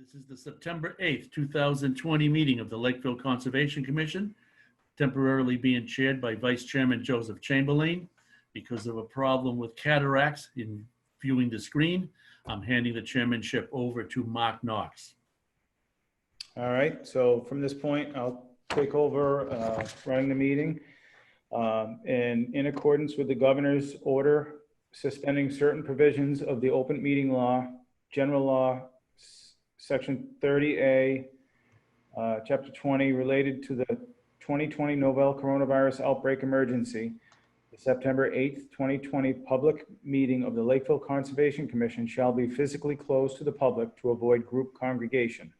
This is the September 8th, 2020 meeting of the Lakeville Conservation Commission, temporarily being chaired by Vice Chairman Joseph Chamberlain. Because of a problem with cataracts in viewing the screen, I'm handing the chairmanship over to Mark Knox. All right, so from this point, I'll take over running the meeting. And in accordance with the governor's order suspending certain provisions of the open meeting law, general law, section 30A, chapter 20, related to the 2020 novel coronavirus outbreak emergency, the September 8th, 2020 public meeting of the Lakeville Conservation Commission shall be physically closed to the public to avoid group congregation.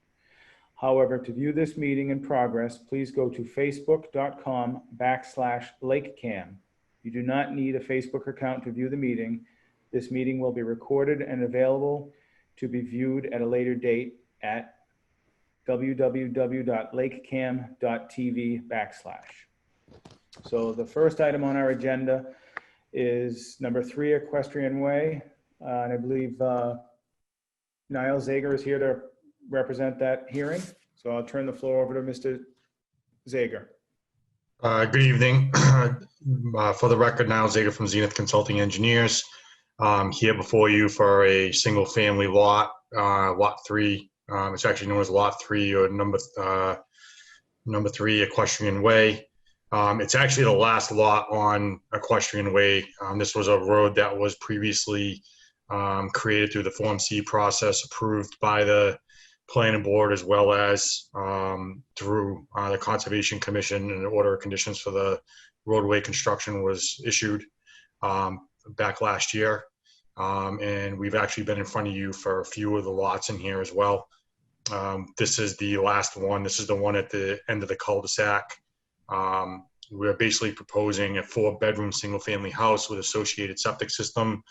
However, to view this meeting in progress, please go to facebook.com/lakecam. You do not need a Facebook account to view the meeting. This meeting will be recorded and available to be viewed at a later date at www.lakecam.tv/. So the first item on our agenda is number 3, Equestrian Way. And I believe Niall Zager is here to represent that hearing. So I'll turn the floor over to Mr. Zager. Good evening. For the record, Niall Zager from Zenith Consulting Engineers. Here before you for a single family lot, lot 3. It's actually known as lot 3 or number 3 Equestrian Way. It's actually the last lot on Equestrian Way. This was a road that was previously created through the Form C process, approved by the planning board, as well as through the Conservation Commission, and an order of conditions for the roadway construction was issued back last year. And we've actually been in front of you for a few of the lots in here as well. This is the last one. This is the one at the end of the cul-de-sac. We're basically proposing a 4-bedroom single-family house with associated septic system,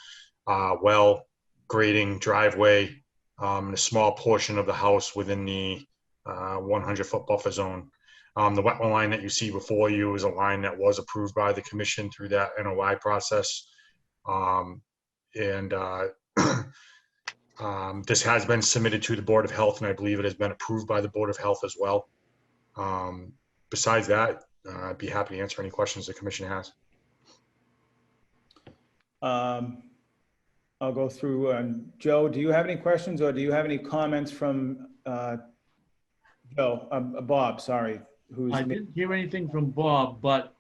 well, grading, driveway, and a small portion of the house within the 100-foot buffer zone. The wetland line that you see before you is a line that was approved by the commission through that NOI process. This has been submitted to the Board of Health, and I believe it has been approved by the Board of Health as well. Besides that, I'd be happy to answer any questions the commission has. I'll go through. Joe, do you have any questions, or do you have any comments from Joe? Bob, sorry. I didn't hear anything from Bob, but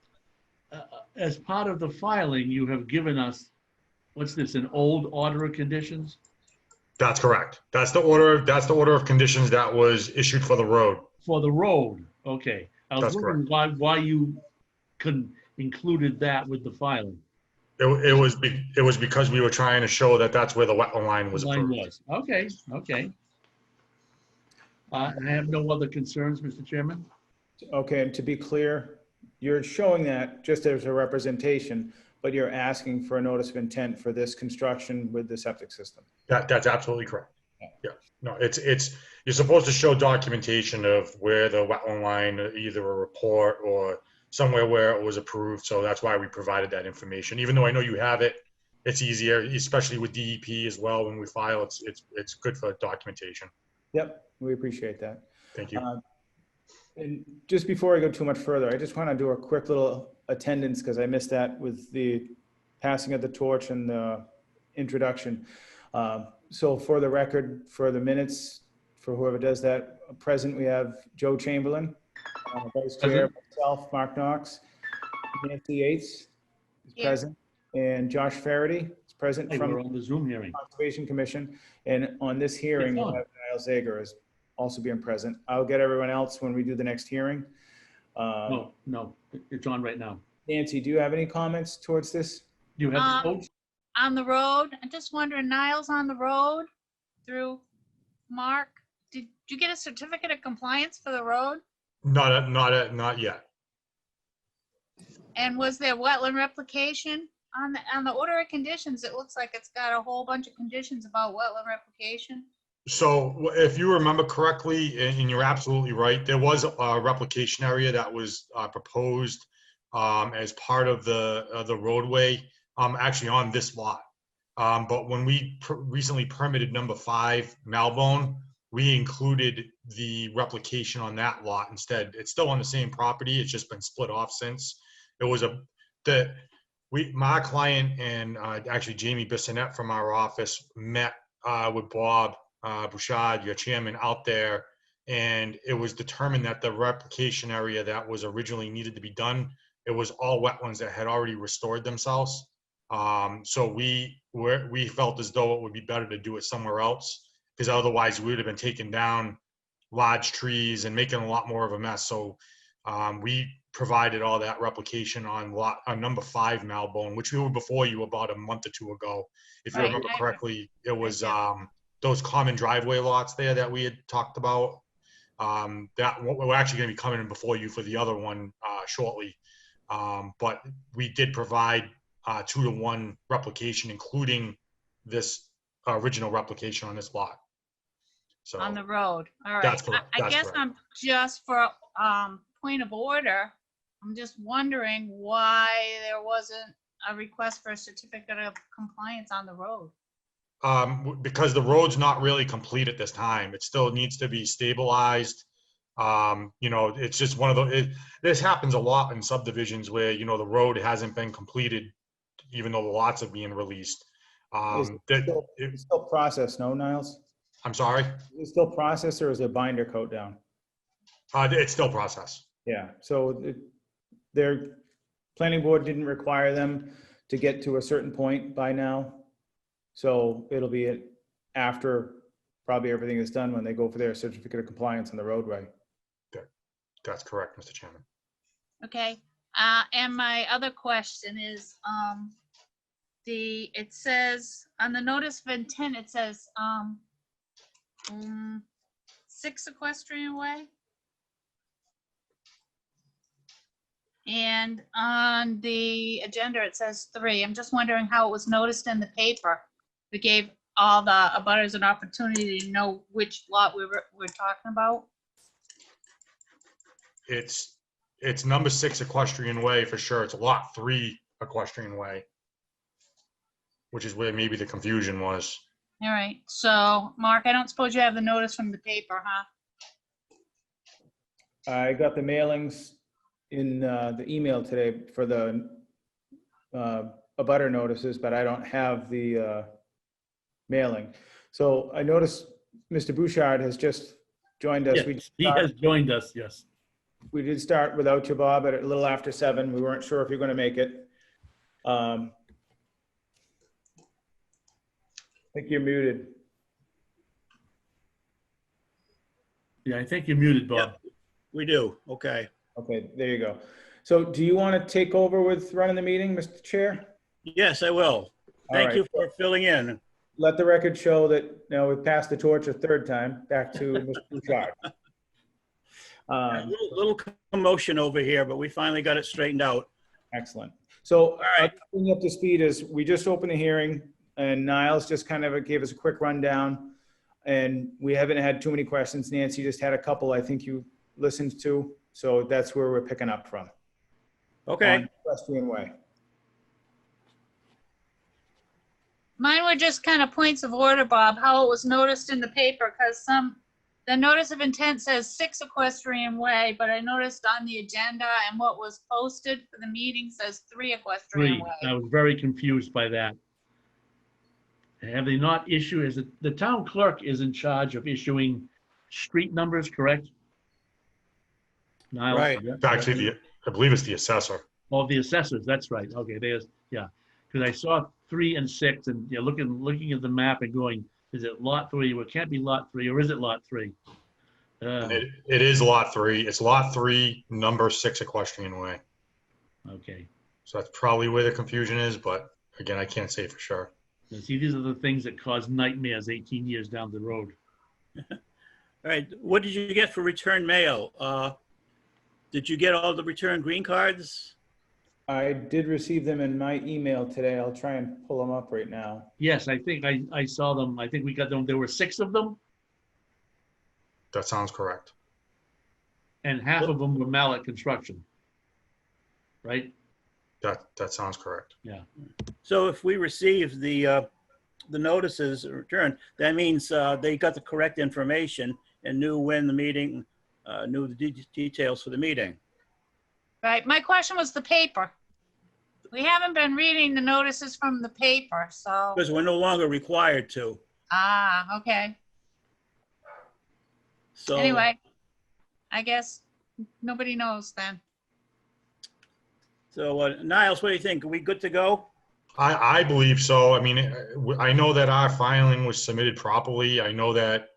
as part of the filing, you have given us, what's this, an old order of conditions? That's correct. That's the order. That's the order of conditions that was issued for the road. For the road, okay. I was wondering why you couldn't included that with the filing. It was because we were trying to show that that's where the wetland line was approved. Okay. I have no other concerns, Mr. Chairman. Okay, and to be clear, you're showing that just as a representation, but you're asking for a notice of intent for this construction with the septic system. That's absolutely correct. Yeah. No, it's you're supposed to show documentation of where the wetland line, either a report or somewhere where it was approved. So that's why we provided that information. Even though I know you have it, it's easier, especially with DEP as well. When we file, it's good for documentation. Yep, we appreciate that. Thank you. And just before I go too much further, I just want to do a quick little attendance, because I missed that with the passing of the torch and the introduction. So for the record, for the minutes, for whoever does that, present, we have Joe Chamberlain, Vice Chair, myself, Mark Knox, Nancy Yates is present, and Josh Faraday is present from we're on the Zoom hearing. Conservation Commission. And on this hearing, we'll have Niall Zager is also being present. I'll get everyone else when we do the next hearing. No, it's on right now. Nancy, do you have any comments towards this? Do you have the votes? On the road, I'm just wondering, Niall's on the road through Mark. Did you get a certificate of compliance for the road? Not yet. And was there wetland replication on the order of conditions? It looks like it's got a whole bunch of conditions about wetland replication. So if you remember correctly, and you're absolutely right, there was a replication area that was proposed as part of the roadway, actually on this lot. But when we recently permitted number 5 Malbone, we included the replication on that lot instead. It's still on the same property. It's just been split off since. It was my client and actually Jamie Bissonette from our office met with Bob Bouchard, your chairman, out there, and it was determined that the replication area that was originally needed to be done, it was all wetlands that had already restored themselves. So we felt as though it would be better to do it somewhere else, because otherwise we would have been taking down large trees and making a lot more of a mess. So we provided all that replication on number 5 Malbone, which we were before you about a month or two ago. If you Right, remember correctly, it was do. those common driveway lots there that we had talked about. That we're actually going to be coming in before you for the other one shortly. But we did provide 2-to-1 replication, including this original replication on this lot. So On the road. All right. That's correct. I That's guess correct. I'm just for point of order. I'm just wondering why there wasn't a request for a certificate of compliance on the road. Because the road's not really complete at this time. It still needs to be stabilized. It's just one of those, this happens a lot in subdivisions where, the road hasn't been completed, even though the lots are being released. It's still processed, no, Niles? I'm sorry? Is it still processed or is it binder coat down? It's still processed. Yeah, so their planning board didn't require them to get to a certain point by now. So it'll be after probably everything is done when they go for their certificate of compliance on the roadway. That's correct, Mr. Chairman. Okay. And my other question is, it says on the notice of intent, it says 6 Equestrian Way. And on the agenda, it says 3. I'm just wondering how it was noticed in the paper. We gave all the abutters an opportunity to know which lot we're talking about. It's number 6 Equestrian Way for sure. It's lot 3 Equestrian Way, which is where maybe the confusion was. All right. So, Mark, I don't suppose you have the notice from the paper, huh? I got the mailings in the email today for the abutter notices, but I don't have the mailing. So I noticed Mr. Bouchard has just joined us. Yes, he has joined us, yes. We did start without you, Bob, at a little after 7. We weren't sure if you're going to make it. I think you're muted. Yeah, I think you're muted, Bob. Yep, we do. Okay. Okay, there you go. So do you want to take over with running the meeting, Mr. Chair? Yes, I will. Thank right. you for filling in. Let the record show that we've passed the torch a 3rd time back to Mr. Bouchard. A little commotion over here, but we finally got it straightened out. Excellent. So right. bring you up to speed is we just opened the hearing and Niles just kind of gave us a quick rundown and we haven't had too many questions. Nancy just had a couple I think you listened to. So that's where we're picking up from. Okay. On Equestrian Way. Mine were just kind of points of order, Bob, how it was noticed in the paper, because the notice of intent says 6 Equestrian Way, but I noticed on the agenda and what was posted for the meeting says 3 Equestrian 3. Way. I was very confused by that. Have they not issued, the town clerk is in charge of issuing street numbers, correct? Niles? Right. It's actually I believe it's the assessor. Oh, the assessors, that's right. Okay, there's, yeah. Because I saw 3 and 6 and you're looking at the map and going, is it lot 3? Well, it can't be lot 3, or is it lot 3? It is lot 3. It's lot 3, number 6 Equestrian Way. Okay. So that's probably where the confusion is, but again, I can't say for sure. Now, see, these are the things that cause nightmares 18 years down the road. All right. What did you get for return mail? Did you get all the return green cards? I did receive them in my email today. I'll try and pull them up right now. Yes, I think I saw them. I think we got them. There were 6 of them, That sounds correct. and half of them were Mallet Construction. Right? That sounds correct. Yeah. So if we receive the the notices returned, that means they got the correct information and knew when the meeting, knew the details for the meeting. Right, my question was the paper. We haven't been reading the notices from the paper, so, Because we're no longer required to. okay. So Anyway, I guess nobody knows then. So Niles, what do you think? Are we good to go? I believe so. I mean, I know that our filing was submitted properly. I know that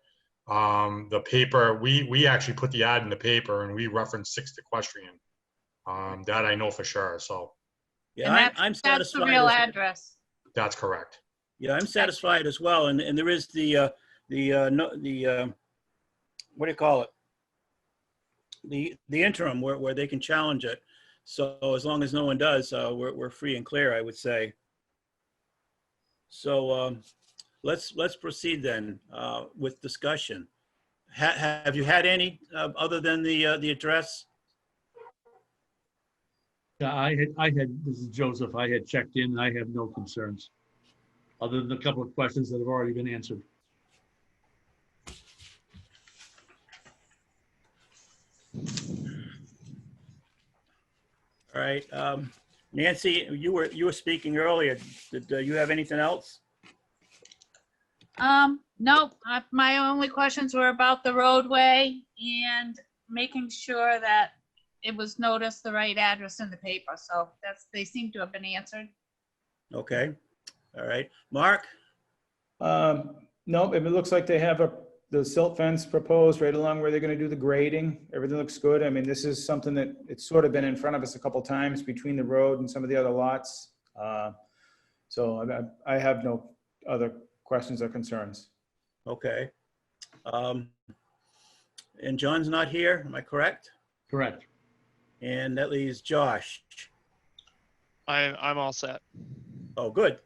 the paper, we actually put the ad in the paper and we referenced 6th Equestrian. That I know for sure. So Yeah, And I'm that's the satisfied. real address. that's correct. Yeah, I'm satisfied as well. And there is the what do you call it? The interim where they can challenge it. So as long as no one does, we're free and clear, I would say. So let's proceed then with discussion. Have you had any other than the address? Yeah, this is Joseph. I had checked in and I have no concerns. Other than a couple of questions that have already been answered. All right, Nancy, you were speaking earlier. Did you have anything else? Nope, my only questions were about the roadway and making sure that it was noticed the right address in the paper. So they seem to have been answered. Okay, all right, Mark. Nope, it looks like they have the silt fence proposed right along where they're gonna do the grading. Everything looks good. I mean, this is something that it's sort of been in front of us a couple times between the road and some of the other lots. So I have no other questions or concerns. Okay. And John's not here, am I correct? Correct. And that leaves Josh. I'm all set. Oh, good.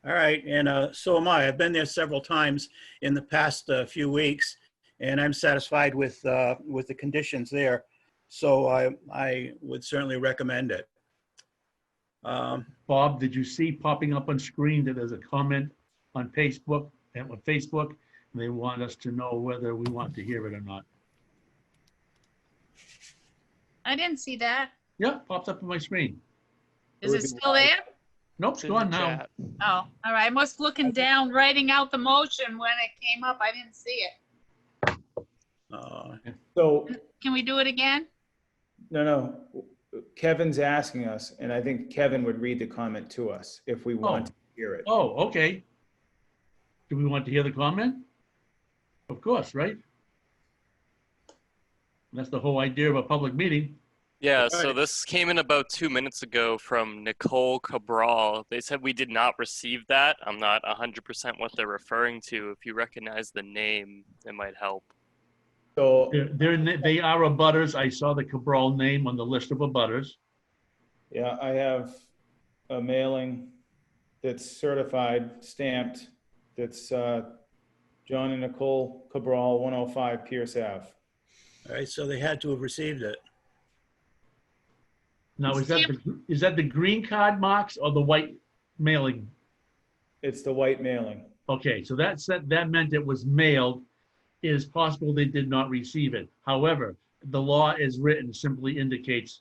All right, and so am I. I've been there several times in the past few weeks, and I'm satisfied with the conditions there. So I would certainly recommend it. Bob, did you see popping up on screen that there's a comment on Facebook, and they want us to know whether we want to hear it or not? I didn't see that. Yeah, pops up on my screen. Is it still there? Nope, It's it's in the gone now. chat. Oh, all right. I was looking down, writing out the motion when it came up. I didn't see it. So, Can we do it again? no, Kevin's asking us, and I think Kevin would read the comment to us if we want to hear it. Oh, okay. Do we want to hear the comment? Of course, right? That's the whole idea of a public meeting. Yeah, so Right. this came in about 2 minutes ago from Nicole Cabral. They said we did not receive that. I'm not 100% what they're referring to. If you recognize the name, it might help. So, They are abutters. I saw the Cabral name on the list of abutters. yeah, I have a mailing that's certified, stamped, that's John and Nicole Cabral, 105 Pierce Ave. All right, so they had to have received it. Now, is that the green card marks or the white mailing? It's the white mailing. Okay, so that meant it was mailed. It is possible they did not receive it. However, the law is written simply indicates,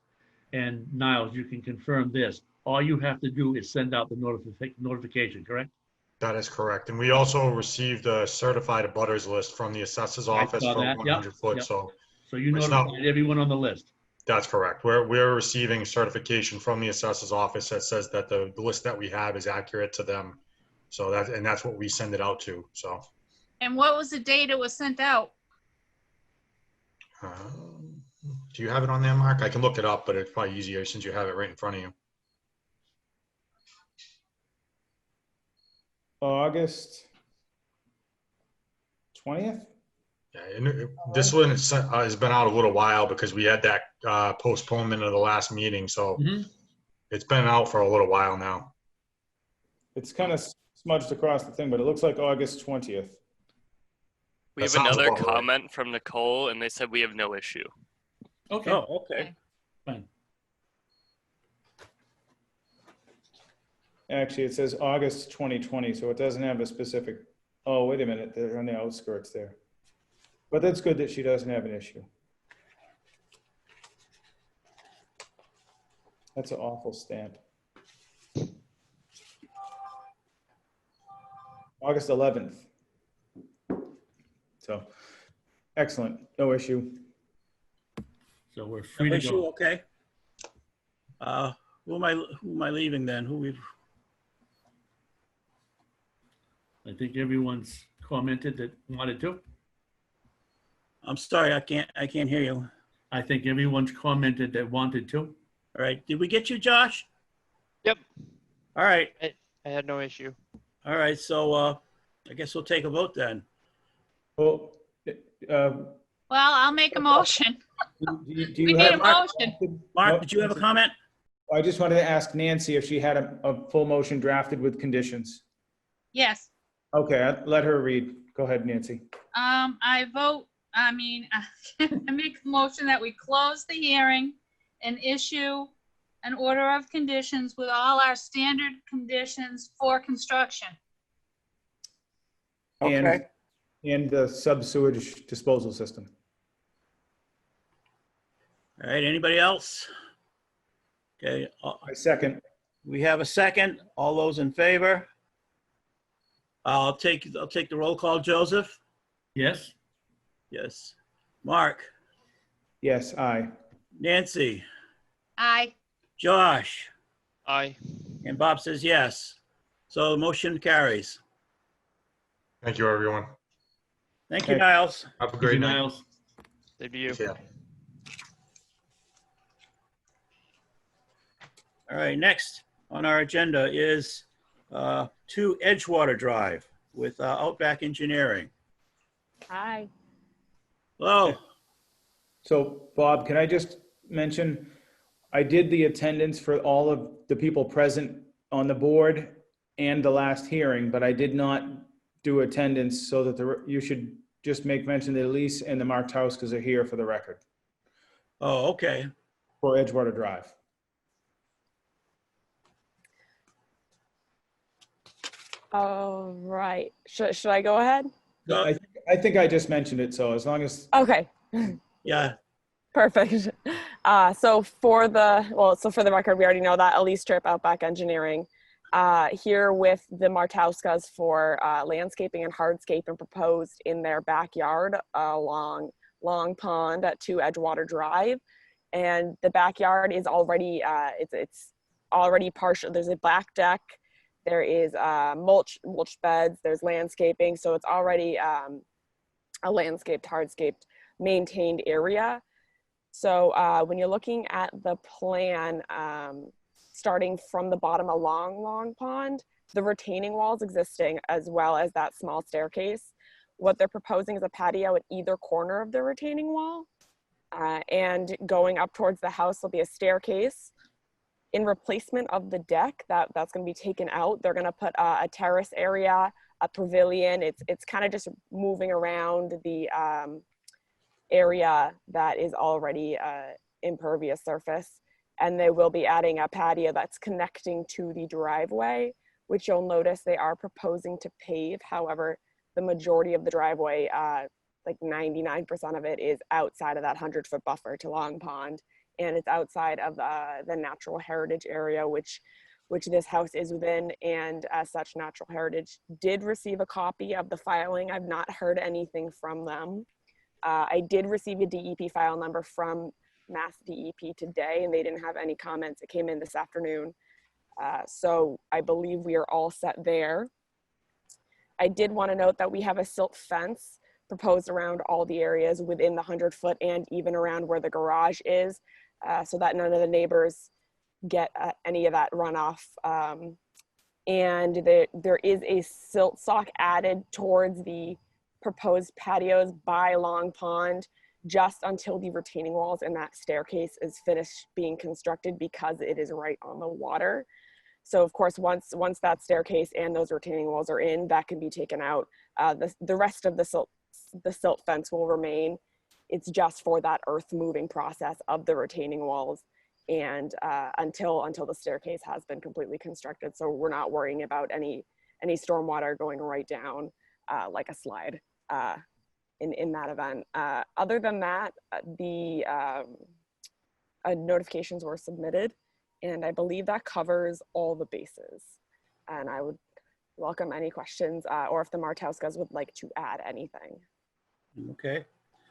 and Niles, you can confirm this, all you have to do is send out the notification, correct? That is correct. And we also received a certified abutters list from the assessor's I office saw for that. 100 foot. Yep. So So you It's not- notified everyone on the list. that's correct. We're receiving certification from the assessor's office that says that the list that we have is accurate to them. So that's what we send it out to. So And what was the date it was sent out? do you have it on there, Mark? I can look it up, but it's probably easier since you have it right in front of you. August 20th? Yeah, and this one has been out a little while because we had that postponement of the last meeting. So Mhm. it's been out for a little while now. It's kind of smudged across the thing, but it looks like August 20th. We That have sounds another about right. comment from Nicole, and they said we have no issue. Okay, Oh, okay. fine. actually, it says August 2020, so it doesn't have a specific, oh, wait a minute, they're on the outskirts there. But that's good that she doesn't have an issue. That's an awful stamp. August 11th. So, excellent, no issue. So we're free No to issue, go. okay. Who am I leaving then? I think everyone's commented that wanted to. I'm sorry, I can't hear you. I think everyone's commented that wanted to. All right, did we get you, Josh? Yep. All right, I had no issue. all right, so I guess we'll take a vote then. Well, Well, I'll make a motion. do We you need have? a motion. Mark, did you have a comment? I just wanted to ask Nancy if she had a full motion drafted with conditions. Yes. Okay, let her read. Go ahead, Nancy. I make a motion that we close the hearing and issue an order of conditions with all our standard conditions for construction. Okay. And the sub-sewage disposal system. All right, anybody else? Okay, I second. we have a second. All those in favor? I'll take the roll call. Joseph? Yes? Yes. Mark? Yes, aye. Nancy? Aye. Josh? Aye. And Bob says yes. So the motion carries. Thank you, everyone. Thank you, Okay. Niles. Have a Thank you, great night. Niles. Same to you. Yeah. All right, next on our agenda is 2 Edgewater Drive with Outback Engineering. Hi. Hello. So Bob, can I just mention, I did the attendance for all of the people present on the board and the last hearing, but I did not do attendance so that you should just make mention that Elise and the Mark Tauskas are here for the record Oh, okay. for Edgewater Drive. All right. Should I go ahead? I think I just mentioned it, so as long as, Okay. Yeah. Perfect. So for the record, we already know that Elise Tripp, Outback Engineering, here with the Martauskas for landscaping and hardscaping proposed in their backyard along Long Pond at 2 Edgewater Drive. And the backyard is already, it's already partial. There's a back deck. There is mulch beds. There's landscaping. So it's already a landscaped, hardscaped, maintained area. So when you're looking at the plan, starting from the bottom of Long Pond, the retaining walls existing as well as that small staircase. What they're proposing is a patio at either corner of the retaining wall. And going up towards the house will be a staircase. In replacement of the deck that's going to be taken out, they're going to put a terrace area, a pavilion. It's kind of just moving around the area that is already impervious surface. And they will be adding a patio that's connecting to the driveway, which you'll notice they are proposing to pave. However, the majority of the driveway, like 99% of it, is outside of that 100-foot buffer to Long Pond. And it's outside of the natural heritage area, which this house is within. And as such, Natural Heritage did receive a copy of the filing. I've not heard anything from them. I did receive a DEP file number from Mass DEP today, and they didn't have any comments. It came in this afternoon. So I believe we are all set there. I did want to note that we have a silt fence proposed around all the areas within the 100-foot and even around where the garage is, so that none of the neighbors get any of that runoff. And there is a silt sock added towards the proposed patios by Long Pond just until the retaining walls and that staircase is finished being constructed, because it is right on the water. So of course, once that staircase and those retaining walls are in, that can be taken out. The rest of the silt fence will remain. It's just for that earth moving process of the retaining walls and until the staircase has been completely constructed. So we're not worrying about any stormwater going right down like a slide in that event. Other than that, the notifications were submitted, and I believe that covers all the bases. And I would welcome any questions, or if the Martauskas would like to add anything. Okay.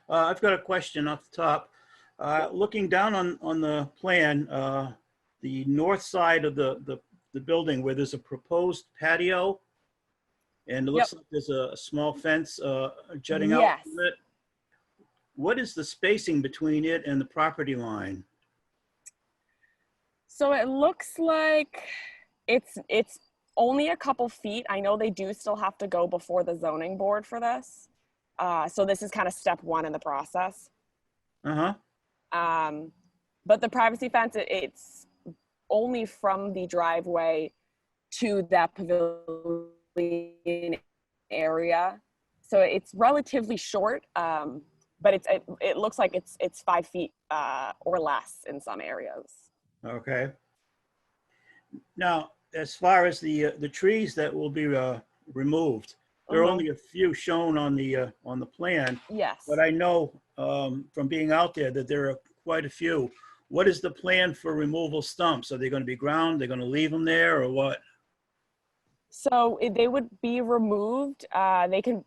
I've got a question off the top. Looking down on the plan, the north side of the building where there's a proposed patio, and it looks like there's a small fence jutting out from it. What is the spacing between it and the property line? So it looks like it's only a couple feet. I know they do still have to go before the zoning board for this. So this is kind of step one in the process. Uh-huh. But the privacy fence, it's only from the driveway to that pavilion area. So it's relatively short, but it looks like it's 5 feet or less in some areas. Okay. Now, as far as the trees that will be removed, there are only a few shown on the plan. Yes. But I know from being out there that there are quite a few. What is the plan for removal stumps? Are they going to be ground? They're going to leave them there, or what? So they would be removed. They can.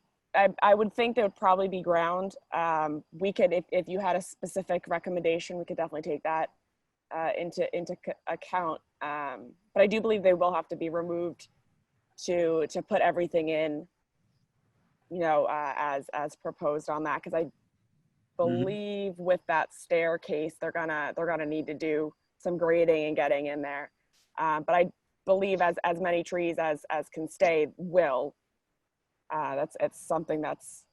I would think they would probably be ground. We could, if you had a specific recommendation, we could definitely take that into account. But I do believe they will have to be removed to put everything in, you know, as proposed on that, because I believe with that staircase they're gonna need to do some grading and getting in there. But I believe as many trees as can stay will. It's something that's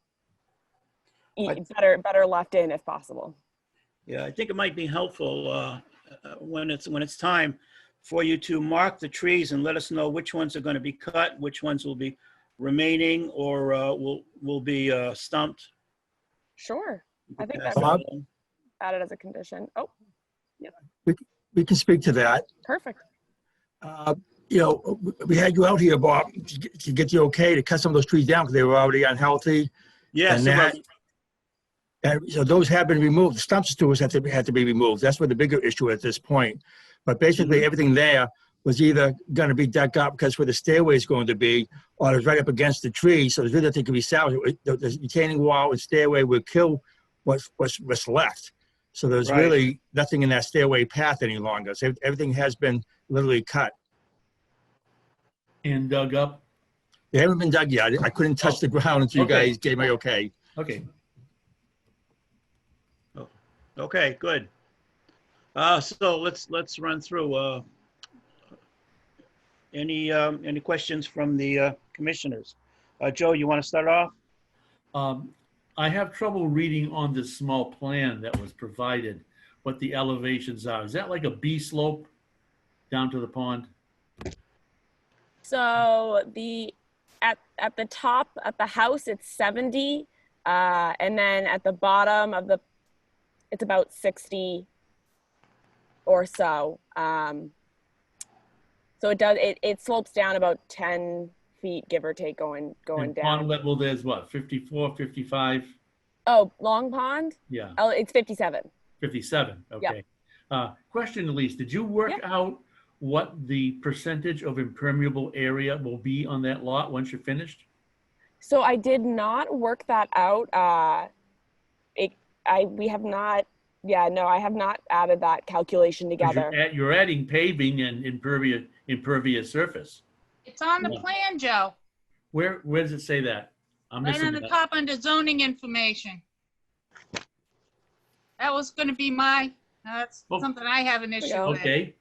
better left in if possible. Yeah, I think it might be helpful when it's time for you to mark the trees and let us know which ones are going to be cut, which ones will be remaining, or will be stumped. Sure, I think Pass that's that along. added as a condition. Oh, yeah, We can speak to that. perfect. You know, we had you out here, Bob, to get the okay to cut some of those trees down because they were already unhealthy. Yes, And that, and so those have been removed. The stump stewards had to be removed. That's what the bigger issue at this point. But basically everything there was either going to be dug up because where the stairway is going to be, or it was right up against the tree. So there's really nothing could be salvaged. The retaining wall and stairway would kill what's left. So there's Right. really nothing in that stairway path any longer. So everything has been literally cut. And dug up. They haven't been dug yet. I couldn't touch the ground until you Okay. guys gave me okay. Okay. Okay, good. So let's run through any questions from the commissioners. Joe, you want to start off? I have trouble reading on this small plan that was provided what the elevations are. Is that like a B slope down to the pond? So at the top at the house it's 70, and then at the bottom of it's about 60 or so. So it slopes down about 10 feet, give or take, going And down. pond level, there's what, 54, 55? Oh, Long Pond? Yeah, Oh, it's 57. 57, okay. Question, Elise, did you work out what the percentage of impermeable area will be on that lot once you're finished? So I did not work that out. We have not. Yeah, no, I have not added that calculation 'Cause together. You're adding paving and impervious surface. It's on the Yeah. plan, Joe, Where does it say that? I'm right missing on the that. top under zoning information. That was gonna be that's Oh. something I have an issue go. with. Okay,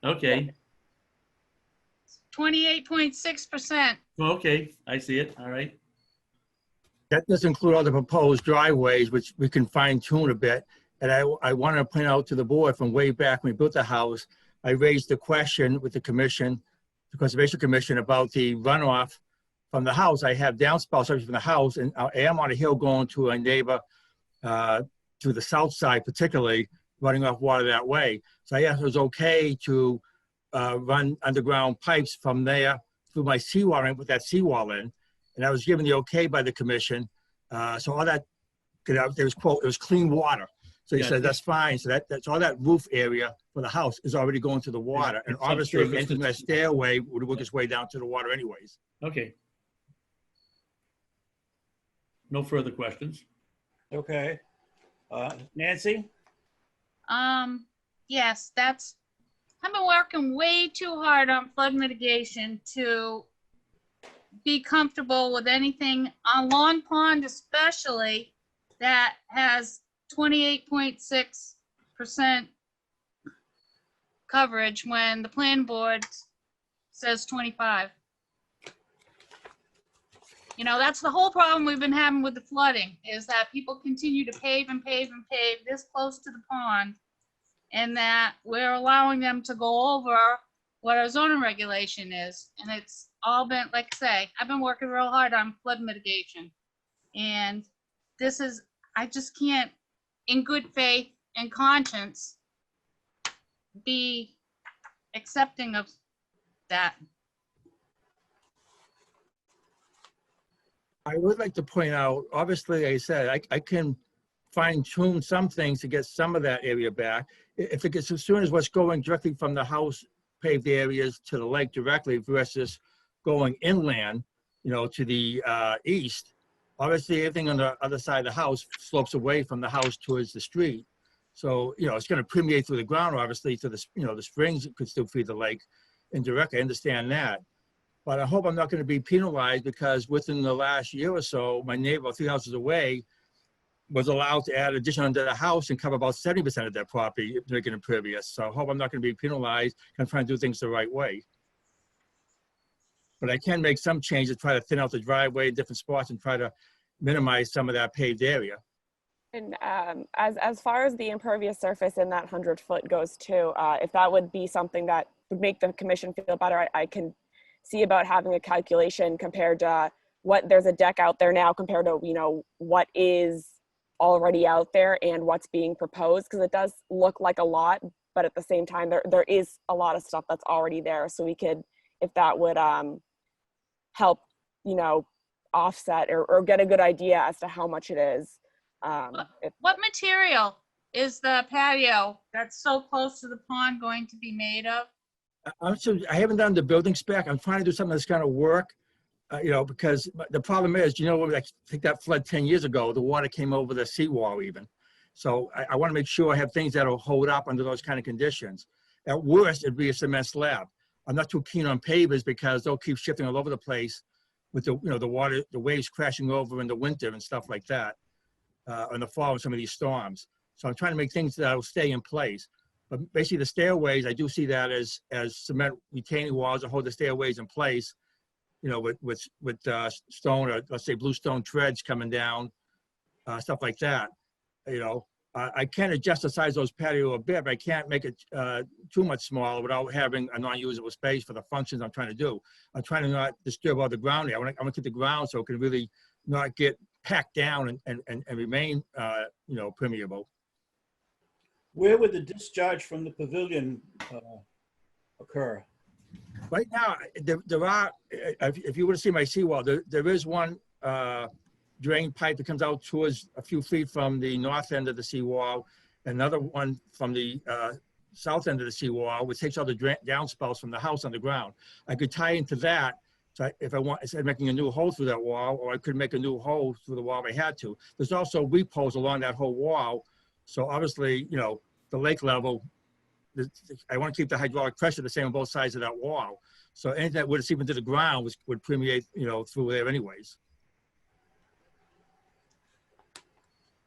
28.6%. okay, I see it, all right. That does include all the proposed driveways, which we can fine tune a bit. And I want to point out to the board from way back when we built the house, I raised the question with the commission, the Conservation Commission, about the runoff from the house. I have downspouts from the house, and I am on a hill going to a neighbor to the south side particularly, running off water that way. So I asked if it was okay to run underground pipes from there through my seawall and put that seawall in. And I was given the okay by the commission. So all that, there was quote, it was clean water. So he Yeah, said, that's fine. So that's all that roof area for the house is already going to the water. And it's obviously subsurface, anything in that it's- stairway would work its way down to the water anyways. Okay. No further questions. Okay. Nancy? Yes, I've been working way too hard on flood mitigation to be comfortable with anything on Long Pond especially that has 28.6% coverage when the plan board says 25. You know, that's the whole problem we've been having with the flooding, is that people continue to pave and pave and pave this close to the pond, and that we're allowing them to go over what our zoning regulation is. And it's all been, like I say, I've been working real hard on flood mitigation. And this is, I just can't, in good faith and conscience, be accepting of that. I would like to point out, obviously, like I said, I can fine tune some things to get some of that area back. If it gets as soon as what's going directly from the house paved areas to the lake directly versus going inland, you know, to the east, obviously everything on the other side of the house slopes away from the house towards the street. So, you know, it's going to permeate through the ground, obviously, to the, you know, the springs could still feed the lake indirectly. I understand that. But I hope I'm not going to be penalized because within the last year or so, my neighbor 3 houses away was allowed to add addition under the house and cover about 70% of their property, making it impervious. So I hope I'm not going to be penalized. I'm trying to do things the right way. But I can make some changes, try to thin out the driveway in different spots and try to minimize some of that paved area. And as far as the impervious surface in that 100-foot goes too, if that would be something that would make the commission feel better, I can see about having a calculation compared to what there's a deck out there now compared to, you know, what is already out there and what's being proposed, because it does look like a lot, but at the same time there is a lot of stuff that's already there. So we could, if that would help, you know, offset or get a good idea as to how much it is. What material is the patio that's so close to the pond going to be made of? I haven't done the building spec. I'm trying to do something that's going to work, you know, because the problem is, you know, I think that flood 10 years ago, the water came over the seawall even. So I want to make sure I have things that'll hold up under those kind of conditions. At worst, it'd be a cement slab. I'm not too keen on pavers because they'll keep shifting all over the place with the, you know, the water, the waves crashing over in the winter and stuff like that, in the fall with some of these storms. So I'm trying to make things that'll stay in place. But basically the stairways, I do see that as cement retaining walls that hold the stairways in place, you know, with stone, or let's say bluestone treads coming down, stuff like that. You know, I can adjust the size of those patio a bit, but I can't make it too much smaller without having a non-usable space for the functions I'm trying to do. I'm trying to not disturb all the ground here. I want to keep the ground so it can really not get packed down and remain, you know, permeable. Where would the discharge from the pavilion occur? Right now, there are, if you were to see my seawall, there is one drain pipe that comes out towards a few feet from the north end of the seawall, another one from the south end of the seawall, which takes all the downspouts from the house underground. I could tie into that. So if I want, instead of making a new hole through that wall, or I could make a new hole through the wall if I had to. There's also repos along that whole wall. So obviously, you know, the lake level, I want to keep the hydraulic pressure the same on both sides of that wall. So anything that would seep into the ground would permeate, you know, through there anyways.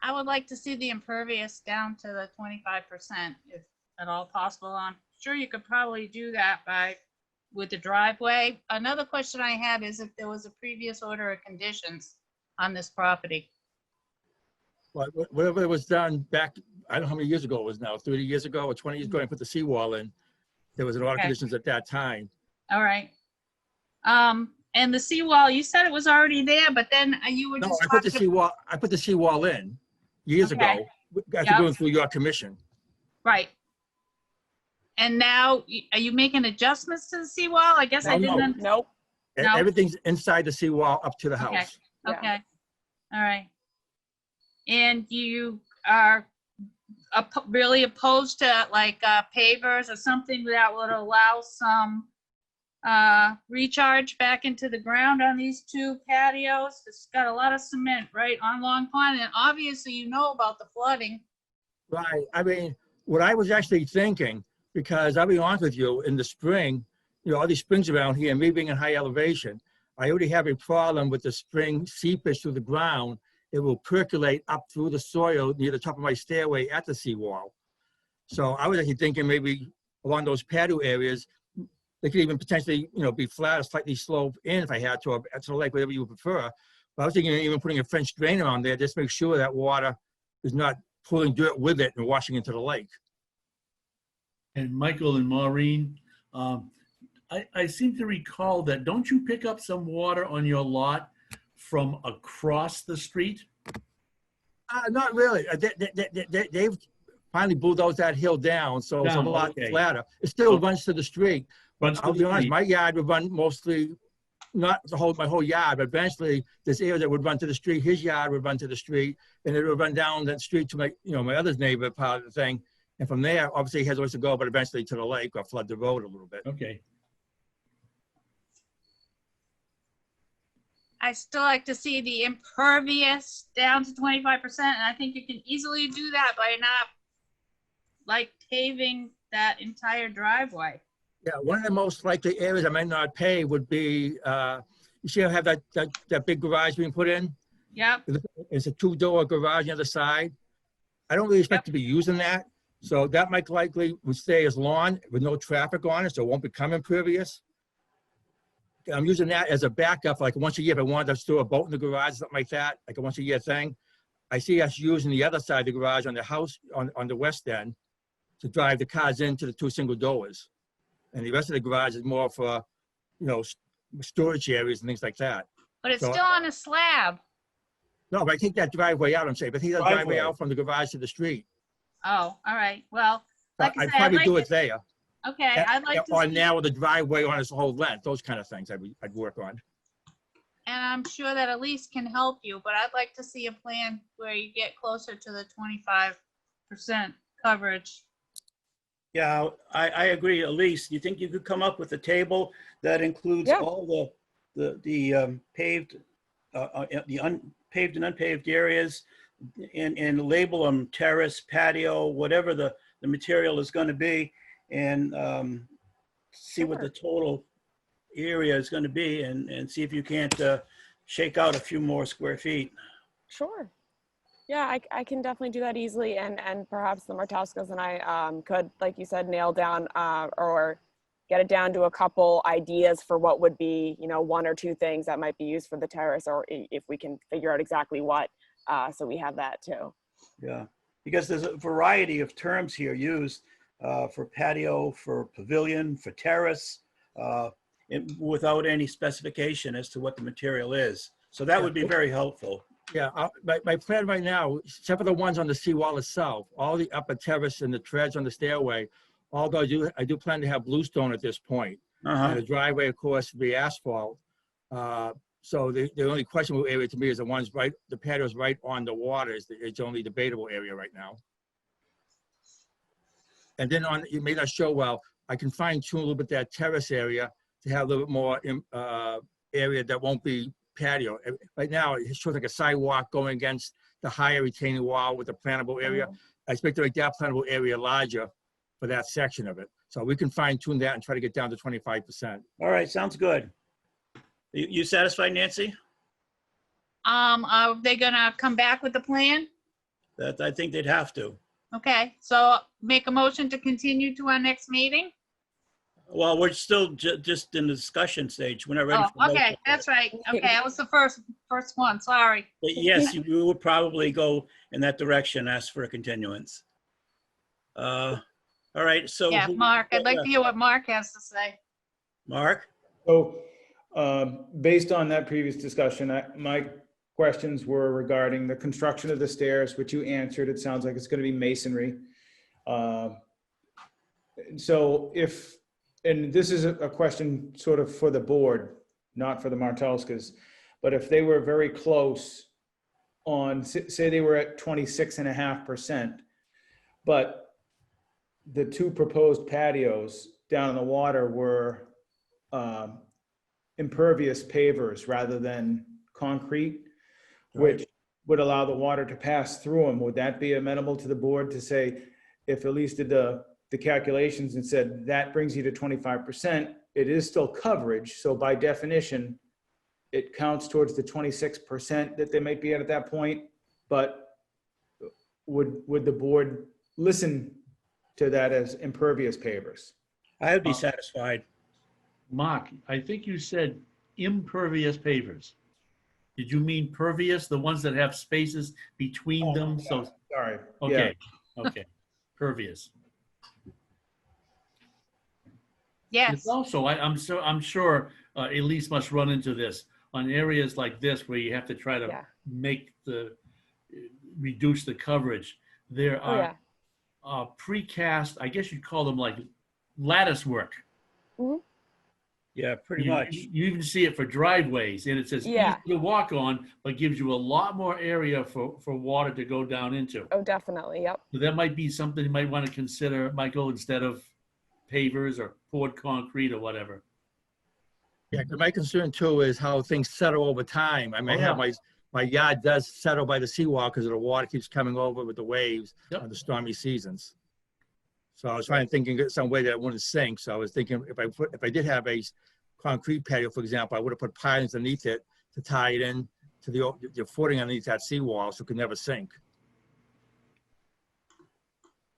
I would like to see the impervious down to the 25%, if at all possible. I'm sure you could probably do that with the driveway. Another question I had is if there was a previous order of conditions on this property. Well, whatever was done back, I don't know how many years ago it was now, 30 years ago or 20 years ago, I put the seawall in. There was a lot of Okay. conditions at that time. All right. And the seawall, you said it was already there, but then you were No, just I put the talking. seawall in years Okay. ago, after Yep. going through your commission. Right. And now, are you making adjustments to the seawall? I guess I No, didn't. Nope. No. Everything's inside the seawall up to the Okay. house. Yeah. Okay, all right. And you are really opposed to like pavers or something that would allow some recharge back into the ground on these two patios? It's got a lot of cement right on Long Pond, and obviously you know about the flooding. Right. I mean, what I was actually thinking, because I'll be honest with you, in the spring, you know, all these springs around here, and me being in high elevation, I already have a problem with the spring seepage through the ground. It will percolate up through the soil near the top of my stairway at the seawall. So I was actually thinking maybe along those patio areas, they could even potentially, you know, be flat or slightly sloped in if I had to, or to the lake, whatever you would prefer. But I was thinking even putting a French drain around there, just make sure that water is not pulling dirt with it and washing into the lake. And Michael and Maureen, I seem to recall that, don't you pick up some water on your lot from across the street? Not really. They've finally bulldozed that hill down, so it's a Down, lot okay. flatter. It still Okay. runs to the street. Runs to I'll the be honest, street. my yard would run mostly, not my whole yard, but eventually this area that would run to the street, his yard would run to the street, and it would run down that street to my other neighbor part of the thing. And from there, obviously he has ways to go, but eventually to the lake or flood the road a little bit. Okay. I still like to see the impervious down to 25%, and I think you can easily do that by not like paving that entire driveway. Yeah, one of the most likely areas I might not pay would be, you see I have that big garage being put in? Yep, It's a two-door garage on the other side. I don't really expect to be using that. So that might likely would stay as lawn with no traffic on it, so it won't become impervious. I'm using that as a backup, like once a year, if I wanted to store a boat in the garage, something like that, like a once a year thing. I see us using the other side of the garage on the house, on the west end, to drive the cars into the two single doors. And the rest of the garage is more for, you know, storage areas and things like that. but it's So- still on a slab. No, but I take that driveway out, I'm saying, but take that driveway out from the garage to the street. Oh, all right, well, like I I'd said, I'd probably like do to, it there. okay, I'd like to Or see, narrow the driveway on its whole length, those kind of things I'd work on. and I'm sure that Elise can help you, but I'd like to see a plan where you get closer to the 25% coverage. Yeah, I agree, Elise. Do you think you could come up with a table that includes Yeah. all the paved, the unpaved and unpaved areas and label them terrace, patio, whatever the material is going to be, and see what the total area is going to be, and see if you can't shake out a few more square feet. Sure. Yeah, I can definitely do that easily, and perhaps the Martauskas and I could, like you said, nail down or get it down to a couple ideas for what would be, you know, one or two things that might be used for the terrace, or if we can figure out exactly what, so we have that too. Yeah, because there's a variety of terms here used for patio, for pavilion, for terrace, without any specification as to what the material is. So that would be very helpful. Yeah, my plan right now, except for the ones on the seawall itself, all the upper terrace and the treads on the stairway, although I do plan to have bluestone at this point. And the driveway, of course, would be asphalt. So the only questionable area to me is the ones right, the patios right on the water is it's the only debatable area right now. And then you may not show well, I can fine tune a little bit that terrace area to have a little bit more area that won't be patio. Right now, it shows like a sidewalk going against the higher retaining wall with the plantable area. I expect to make that plantable area larger for that section of it. So we can fine tune that and try to get down to 25%. All right, sounds good. You satisfied, Nancy? Are they gonna come back with the plan? That I think they'd have to. Okay, so make a motion to continue to our next meeting? Well, we're still just in the discussion stage. We're not ready. Oh, for okay, motion. that's right. Okay, that was the first one, sorry. But yes, you would probably go in that direction, ask for a continuance. All right, so. Yeah, Mark, I'd like to hear what Mark has to say. Mark? So, based on that previous discussion, my questions were regarding the construction of the stairs, which you answered. It sounds like it's going to be masonry. So if, and this is a question sort of for the board, not for the Martelskas, but if they were very close on, say they were at 26.5%, but the two proposed patios down in the water were impervious pavers rather than concrete, which would allow the water to pass through them, would that be amenable to the board to say, if Elise did the calculations and said that brings you to 25%, it is still coverage, so by definition, it counts towards the 26% that they might be at that point, but would the board listen to that as impervious pavers? I would be satisfied. Mark, I think you said impervious pavers. Did you mean pervious, the ones that have spaces between them? So, Sorry. okay, okay, pervious. Yes. It's also, I'm sure Elise must run into this on areas like this where you have to try to Yeah. make reduce the coverage. There Oh, are precast, I guess you'd call them like lattice work. Yeah, pretty You- much. You even see it for driveways, and it says easy Yeah. to walk on, but gives you a lot more area for water to go down into. Oh, definitely. Yep. So that might be something you might want to consider, Michael, instead of pavers or poured concrete or whatever. Yeah, 'cause my concern too is how things settle over time. I may Oh, have yeah. my yard does settle by the seawall because the water keeps coming over with the waves Yep. of the stormy seasons. So I was trying to think of some way that it wouldn't sink. So I was thinking if I did have a concrete patio, for example, I would have put pilings underneath it to tie it in to the footing underneath that seawall so it could never sink.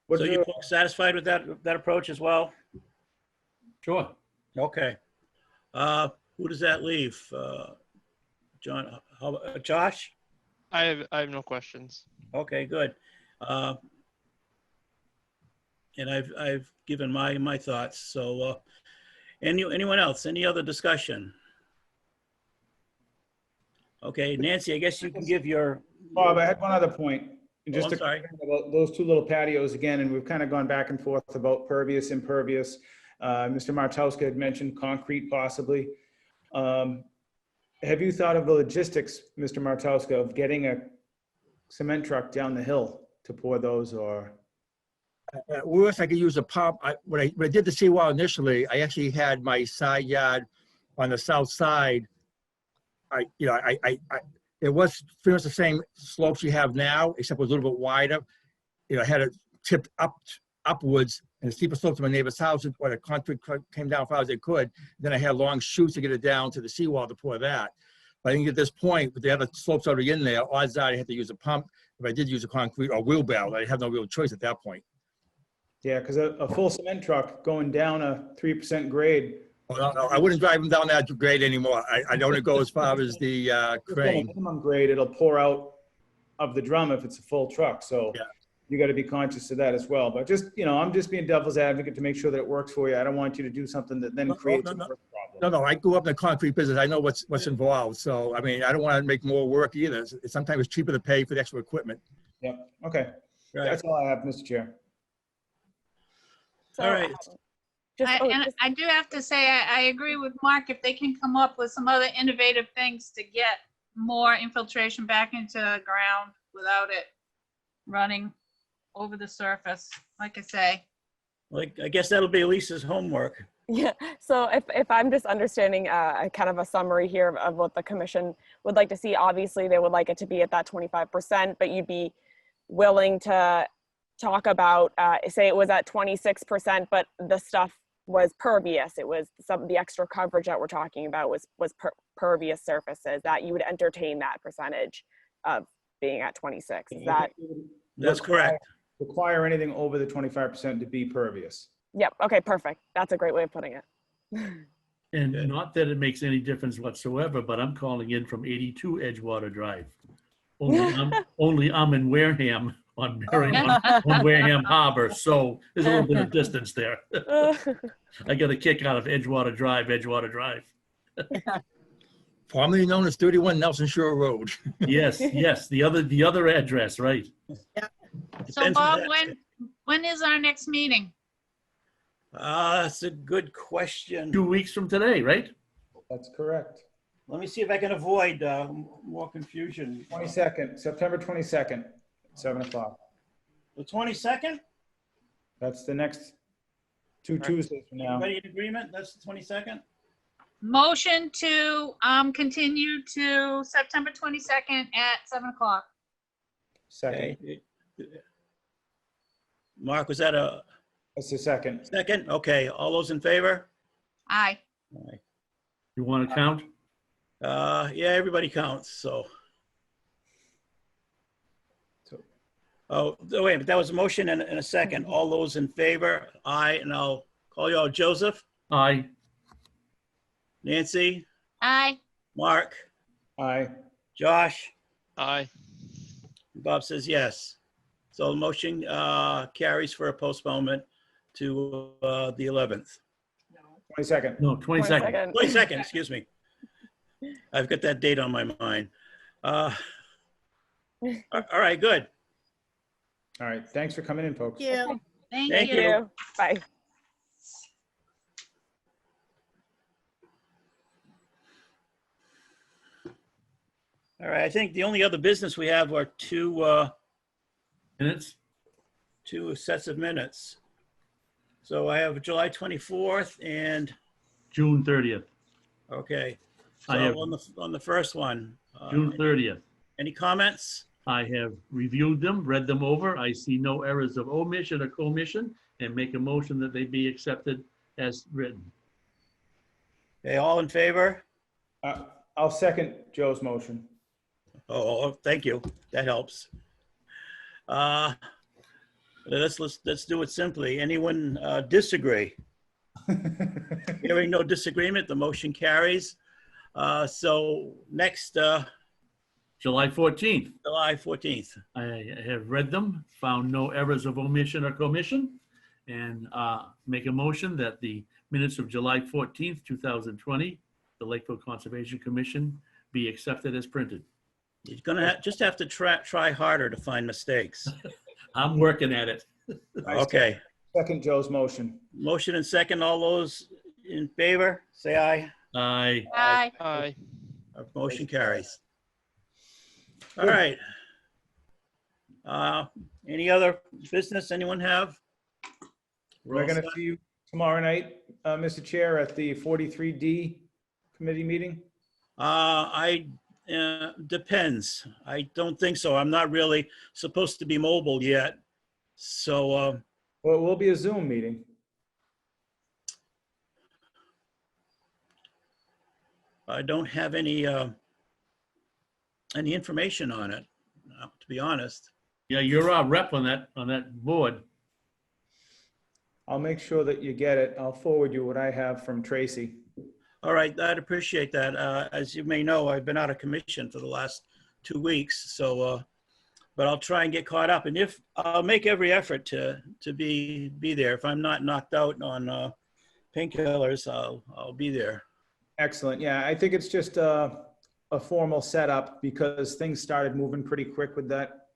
What's So you folks satisfied with that approach as well? Sure. Okay. Who does that leave? John, Josh? I have no questions. Okay, good. And I've given my thoughts. So, anyone else? Any other discussion? Okay, Nancy, I guess you can give your. Bob, I had one other point. Just I'm to sorry. about those two little patios again, and we've kind of gone back and forth about pervious, impervious. Mr. Martowska had mentioned concrete possibly. Have you thought of the logistics, Mr. Martowska, of getting a cement truck down the hill to pour those, or? Worse, I could use a pump. When I did the seawall initially, I actually had my side yard on the south side. It was pretty much the same slopes you have now, except it was a little bit wider. I had it tipped upwards and the steeper slope to my neighbor's house, where the concrete came down as far as it could. Then I had long chutes to get it down to the seawall to pour that. But I think at this point, with the other slopes already in there, odds are I had to use a pump. If I did use a concrete or wheelbarrow, I have no real choice at that point. Yeah, because a full cement truck going down a 3% grade. Oh, no, I wouldn't drive them down that grade anymore. I don't go as far as the crane. Minimum grade, it'll pour out of the drum if it's a full truck. So Yeah. you got to be conscious of that as well. But just, I'm just being devil's advocate to make sure that it works for you. I don't want you to do something that then creates a no. work problem. No, I grew up in the concrete business. I know what's involved. So, I mean, I don't want to make more work either. Sometimes it's cheaper to pay for the extra equipment. Yep. Okay. Right. That's all I have, Mr. Chair. So, All right. I do have to say, I agree with Mark, if they can come up with some other innovative things to get more infiltration back into the ground without it running over the surface, like I say. Like, I guess that'll be Lisa's homework. Yeah, so if I'm just understanding a kind of a summary here of what the commission would like to see, obviously they would like it to be at that 25%, but you'd be willing to talk about, say it was at 26%, but the stuff was pervious. It was the extra coverage that we're talking about was pervious surfaces, that you would entertain that percentage of being at 26. Is that? That's correct. Require anything over the 25% to be pervious. Yep. Okay, perfect. That's a great way of putting it. And Okay. not that it makes any difference whatsoever, but I'm calling in from 82 Edgewater Drive. Only I'm in Wareham on Wareham Harbor, so there's a little bit of distance there. I got a kick out of Edgewater Drive. Formerly known as 31 Nelson Shore Road. Yes, the other address, right? So Depends on Bob, that. When is our next meeting? That's a good question. 2 weeks from today, right? That's correct. Let me see if I can avoid more confusion. 22nd, September 22nd, 7 o'clock. The 22nd? That's the next 2 Tuesdays from now. Everybody in agreement? That's the 22nd? Motion to continue to September 22nd at 7 o'clock. Second. Okay. Mark, was that a That's the second. second? Okay, all those in favor? Aye. All right. You want to count? Yeah, everybody counts, so. So- Oh, wait, but that was a motion and a second. All those in favor? Aye, and I'll call you out. Joseph, Aye. Nancy, Aye. Mark, Aye. Josh, Aye. Bob says yes. So the motion carries for a postponement to the 11th. 22nd. No, 22nd. 22nd, excuse me. I've got that date on my mind. All right, good. All right. Thanks for coming in, folks. Thank Thank you. you. Bye. All right, I think the only other business we have are two Minutes? sets of minutes. So I have July 24th and, June 30th. okay. So I have on the first one, June 30th. any comments? I have reviewed them, read them over. I see no errors of omission or commission, and make a motion that they be accepted as written. Okay, all in favor? I'll second Joe's motion. Oh, thank you. That helps. Let's do it simply. Anyone disagree? Hearing no disagreement, the motion carries. So next, July 14th. July 14th. I have read them, found no errors of omission or commission, and make a motion that the minutes of July 14th, 2020, the Lakeville Conservation Commission, be accepted as printed. You're gonna just have to try harder to find mistakes. I'm working at it. Okay. Second Joe's motion. Motion and second. All those in favor, say aye. I Aye. Aye. Our motion carries. All right. Any other business anyone have? We're going to see you tomorrow night, Mr. Chair, at the 43D committee meeting. Depends. I don't think so. I'm not really supposed to be mobile yet. So, Well, it will be a Zoom meeting. I don't have any information on it, to be honest. Yeah, you're our rep on that board. I'll make sure that you get it. I'll forward you what I have from Tracy. All right, I'd appreciate that. As you may know, I've been out of commission for the last 2 weeks, so, but I'll try and get caught up. And if I'll make every effort to be there. If I'm not knocked out on painkillers, I'll be there. Excellent. Yeah, I think it's just a formal setup because things started moving pretty quick with that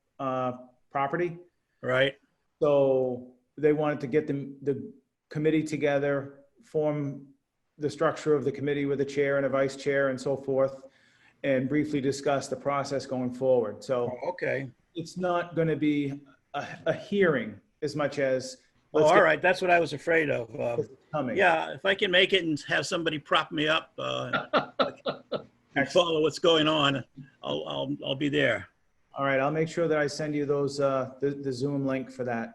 property. Right. So they wanted to get the committee together, form the structure of the committee with a chair and a vice chair and so forth, and briefly discuss the process going forward. So Okay. it's not going to be a hearing as much as Oh, all right. That's what I was afraid of. coming. Yeah, if I can make it and have somebody prop me up and follow what's going on, I'll be there. All right, I'll make sure that I send you those the Zoom link for that.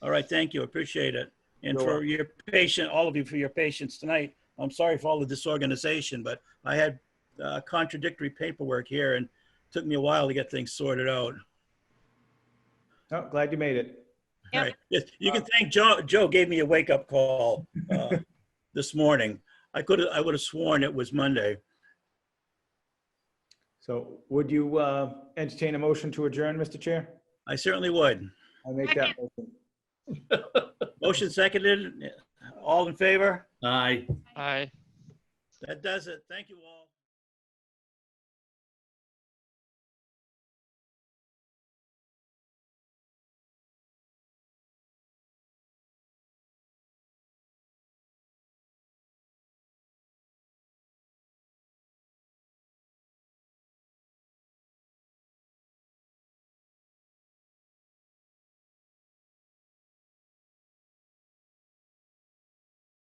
All right, thank you. Appreciate it. And You're for welcome. your patience, all of you for your patience tonight. I'm sorry for all the disorganization, but I had contradictory paperwork here and it took me a while to get things sorted out. Oh, glad you made it. All right. Yes, you can thank Joe. Joe gave me a wake-up call this morning. I would have sworn it was Monday. So would you entertain a motion to adjourn, Mr. Chair? I certainly would. I make that motion. Motion seconded. All in favor? Aye. Aye. That does it. Thank you all.